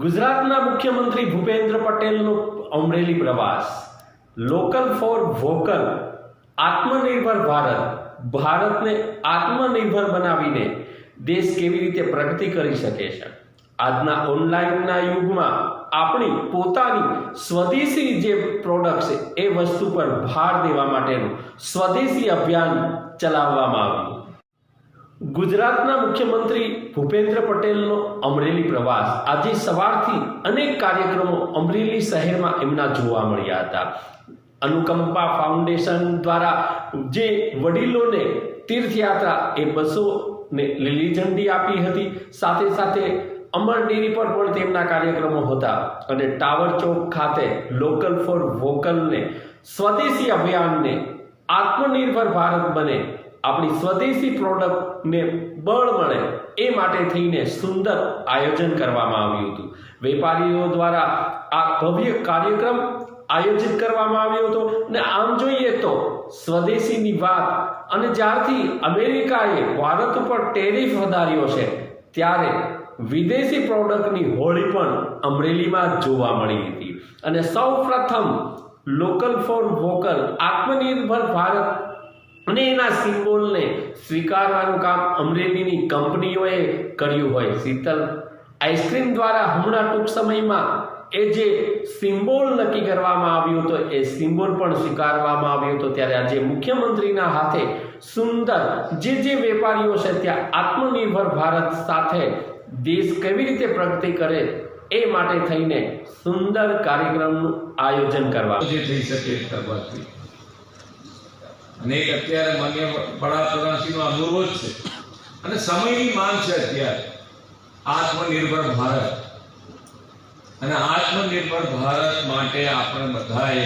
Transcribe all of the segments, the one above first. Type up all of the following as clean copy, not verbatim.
ગુજરાતના મુખ્યમંત્રી ભૂપેન્દ્ર પટેલનો અમરેલી પ્રવાસ, લોકલ ફોર વોકલ, આત્મનિર્ભર ભારતને આત્મનિર્ભર બનાવીને દેશ કેવી રીતે પ્રગતિ કરી શકે છે। આજના ઓનલાઈનના યુગમાં આપણી પોતાની સ્વદેશી જે પ્રોડક્ટ છે એ વસ્તુ પર ભાર દેવા માટેનું સ્વદેશી અભિયાન ચલાવવામાં આવ્યું। ગુજરાતના મુખ્યમંત્રી ભૂપેન્દ્ર પટેલનો અમરેલી પ્રવાસ, આજે સવારથી અનેક કાર્યક્રમો અમરેલી શહેરમાં એમના જોવા મળ્યા હતા। અનુકંપા ફાઉન્ડેશન દ્વારા જે વડીલોને તીર્થયાત્રા એ બસોને લીલી ઝંડી આપી હતી, સાથે સાથે અમર ડેરી પર પણ તેમના કાર્યક્રમો હતા અને ટાવર ચોક ખાતે લોકલ ફોર વોકલને સ્વદેશી અભિયાનને આત્મનિર્ભર ભારત બને, આપણી સ્વદેશી પ્રોડક્ટને બળ મળે એ માટે થઈને સુંદર આયોજન કરવામાં આવ્યું હતું। વેપારીઓ દ્વારા આ ભવ્ય કાર્યક્રમ આયોજિત કરવામાં આવ્યો હતો અને આમ જોઈએ તો સ્વદેશીની વાત, અને જ્યારથી અમેરિકાએ ભારત ઉપર ટેરિફ વધાર્યો છે ત્યારે વિદેશી પ્રોડક્ટની હોળી પણ અમરેલીમાં જોવા મળી હતી અને સૌ પ્રથમ લોકલ ફોર વોકલ, આત્મનિર્ભર ભારત અને એના સિમ્બોલને સ્વીકારવાનું કામ અમરેલીની કંપનીઓએ કર્યું હોય। શીતલ આઈસ્ક્રીમ દ્વારા હમણાં ટૂંક સમયમાં એ જે સિમ્બોલ નક્કી કરવામાં આવ્યો હતો એ સિમ્બોલ પણ સ્વીકારવામાં આવ્યો હતો, ત્યારે આજે મુખ્યમંત્રીના હાથે સુંદર જે વેપારીઓ છે ત્યાં આત્મનિર્ભર ભારત સાથે દેશ કેવી રીતે પ્રગતિ કરે એ માટે થઈને સુંદર કાર્યક્રમનું આયોજન કરવામાં જે થઈ શકે કરવાથી અને એક અત્યારે માન્ય વડાપ્રધાનશ્રીનો અનુરોધ છે અને સમયની માંગ છે અત્યારે આત્મનિર્ભર ભારત, અને આત્મનિર્ભર ભારત માટે આપણે બધાએ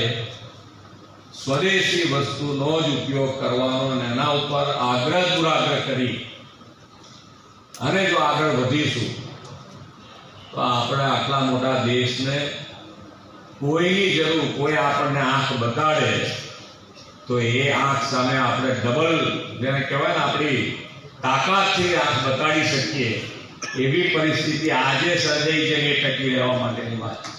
સ્વદેશી વસ્તુનો જ ઉપયોગ કરવાનો અને એના ઉપર આગ્રહ દુરાગ્રહ કરી અને જો આગળ વધીશું તો આપણે આટલા મોટા દેશને કોઈની જરૂર, કોઈ આપણને આંખ બતાડે તો એ આંખ સામે આપણે ડબલ, જેને કહેવાય ને આપણી તાકાતથી આંખ બતાડી શકીએ એવી પરિસ્થિતિ આજે સર્જાઈ છે એ ટકી રહેવા માટેની વાત છે।